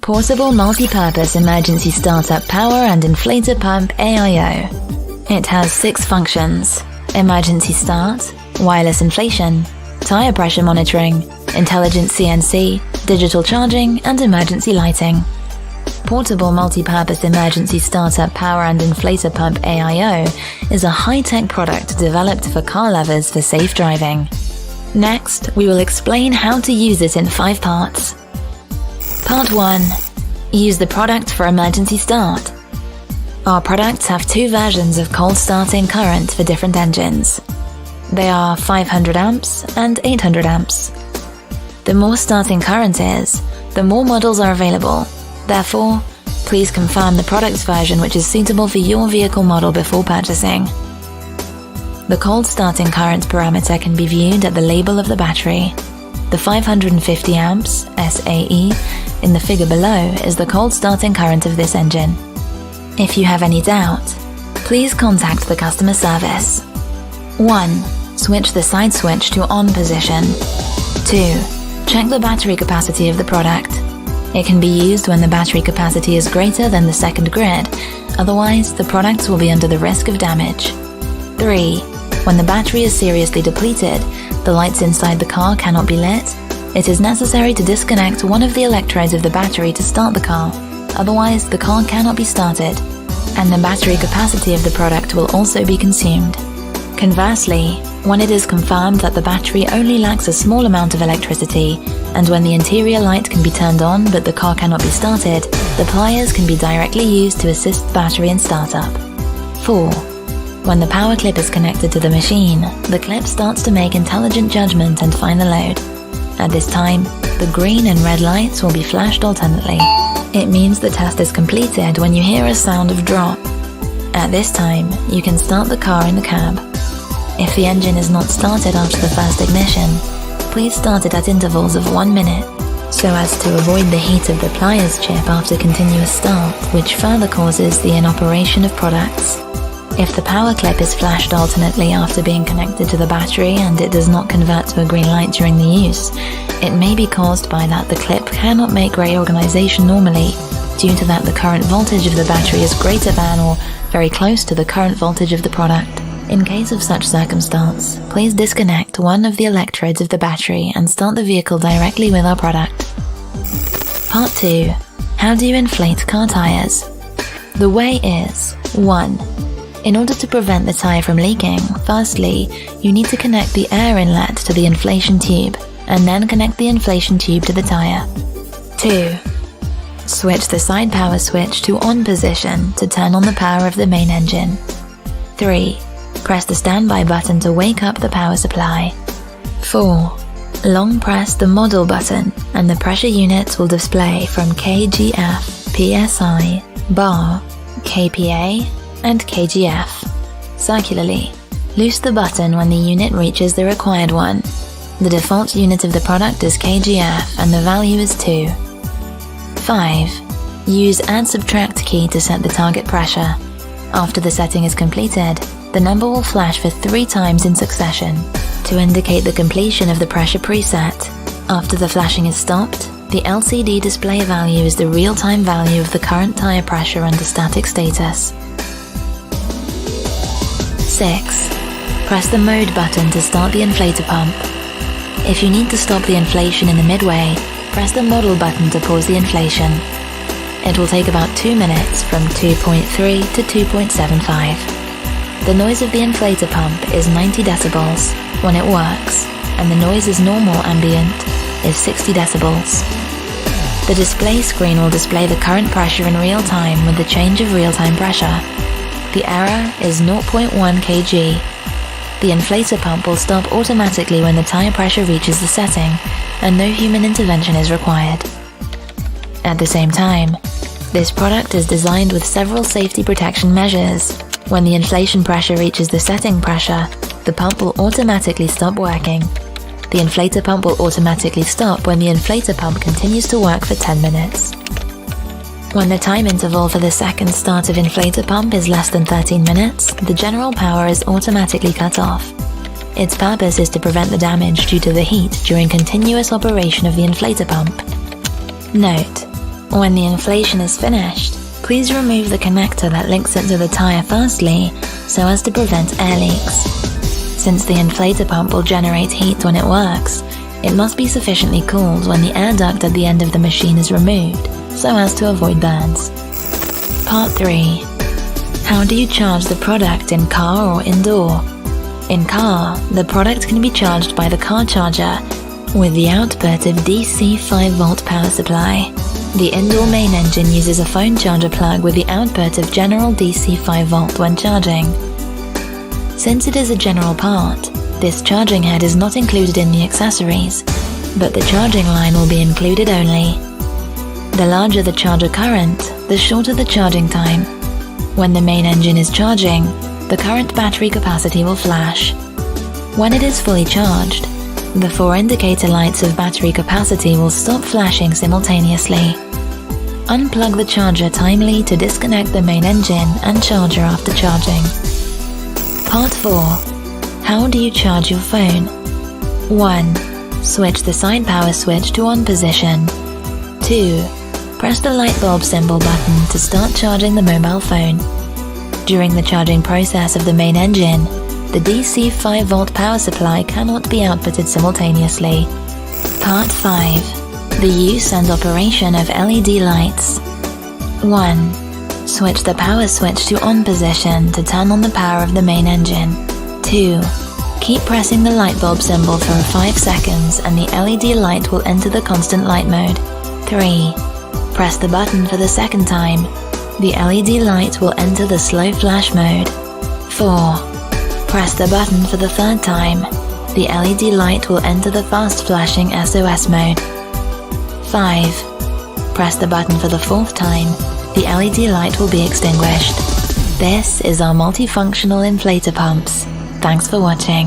Portable Multi-Purpose Emergency Startup Power and Inflator Pump AIO. It has 6 functions: emergency start, wireless inflation, tire pressure monitoring, intelligent CNC, digital charging, and emergency lighting. Portable Multi-Purpose Emergency Startup Power and Inflator Pump AIO is a high-tech product developed for car lovers for safe driving. Next, we will explain how to use it in 5 parts. Part 1. Use the product for emergency start. Our products have 2 versions of cold starting current for different engines. They are 500 amps and 800 amps. The more starting current is, the more models are available. Therefore, please confirm the product's version which is suitable for your vehicle model before purchasing. The cold starting current parameter can be viewed at the label of the battery. The 550 amps SAE in the figure below is the cold starting current of this engine. If you have any doubt, please contact the customer service. 1. Switch the side switch to on position. 2. Check the battery capacity of the product. It can be used when the battery capacity is greater than the second grid, otherwise the products will be under the risk of damage. 3. When the battery is seriously depleted, the lights inside the car cannot be lit, it is necessary to disconnect one of the electrodes of the battery to start the car, otherwise the car cannot be started, and the battery capacity of the product will also be consumed. Conversely, when it is confirmed that the battery only lacks a small amount of electricity, and when the interior light can be turned on but the car cannot be started, the pliers can be directly used to assist the battery in startup. 4. When the power clip is connected to the machine, the clip starts to make intelligent judgment and find the load. At this time, the green and red lights will be flashed alternately. It means the test is completed when you hear a sound of drop. At this time, you can start the car in the cab. If the engine is not started after the first ignition, please start it at intervals of 1 minute, so as to avoid the heat of the pliers chip after continuous start, which further causes the inoperation of products. If the power clip is flashed alternately after being connected to the battery and it does not convert to a green light during the use, it may be caused by that the clip cannot make reorganization normally, due to that the current voltage of the battery is greater than or very close to the current voltage of the product. In case of such circumstance, please disconnect one of the electrodes of the battery and start the vehicle directly with our product. Part 2. How do you inflate car tires? The way is: 1. In order to prevent the tire from leaking, firstly, you need to connect the air inlet to the inflation tube, and then connect the inflation tube to the tire. 2. Switch the side power switch to on position to turn on the power of the main engine. 3. Press the standby button to wake up the power supply. 4. Long press the model button and the pressure units will display from kgf, psi, bar, kPa, and kgf. Circularly, loose the button when the unit reaches the required one. The default unit of the product is kgf and the value is 2. 5. Use add/subtract key to set the target pressure. After the setting is completed, the number will flash for 3 times in succession to indicate the completion of the pressure preset. After the flashing is stopped, the LCD display value is the real-time value of the current tire pressure under static status. 6. Press the mode button to start the inflator pump. If you need to stop the inflation in the midway, press the model button to pause the inflation. It will take about 2 minutes from 2.3 to 2.75. The noise of the inflator pump is 90 decibels when it works, and the noise is normal ambient is 60 decibels. The display screen will display the current pressure in real time with the change of real-time pressure. The error is 0.1 kg. The inflator pump will stop automatically when the tire pressure reaches the setting, and no human intervention is required. At the same time, this product is designed with several safety protection measures. When the inflation pressure reaches the setting pressure, the pump will automatically stop working. The inflator pump will automatically stop when the inflator pump continues to work for 10 minutes. When the time interval for the second start of inflator pump is less than 13 minutes, the general power is automatically cut off. Its purpose is to prevent the damage due to the heat during continuous operation of the inflator pump. Note: When the inflation is finished, please remove the connector that links it to the tyre firstly, so as to prevent air leaks. Since the inflator pump will generate heat when it works, it must be sufficiently cooled when the air duct at the end of the machine is removed, so as to avoid burns. Part 3. How do you charge the product in car or indoor? In car, the product can be charged by the car charger with the output of DC 5-volt power supply. The indoor main engine uses a phone charger plug with the output of general DC 5-volt when charging. Since it is a general part, this charging head is not included in the accessories, but the charging line will be included only. The larger the charger current, the shorter the charging time. When the main engine is charging, the current battery capacity will flash. When it is fully charged, the 4 indicator lights of battery capacity will stop flashing simultaneously. Unplug the charger timely to disconnect the main engine and charger after charging. Part 4. How do you charge your phone? 1. Switch the side power switch to on position. 2. Press the light bulb symbol button to start charging the mobile phone. During the charging process of the main engine, the DC 5-volt power supply cannot be outputted simultaneously. Part 5. The use and operation of LED lights. 1. Switch the power switch to on position to turn on the power of the main engine. 2. Keep pressing the light bulb symbol for 5 seconds and the LED light will enter the constant light mode. 3. Press the button for the second time. The LED light will enter the slow flash mode. 4. Press the button for the third time. The LED light will enter the fast flashing SOS mode. 5. Press the button for the fourth time. The LED light will be extinguished. This is our multifunctional inflator pumps. Thanks for watching.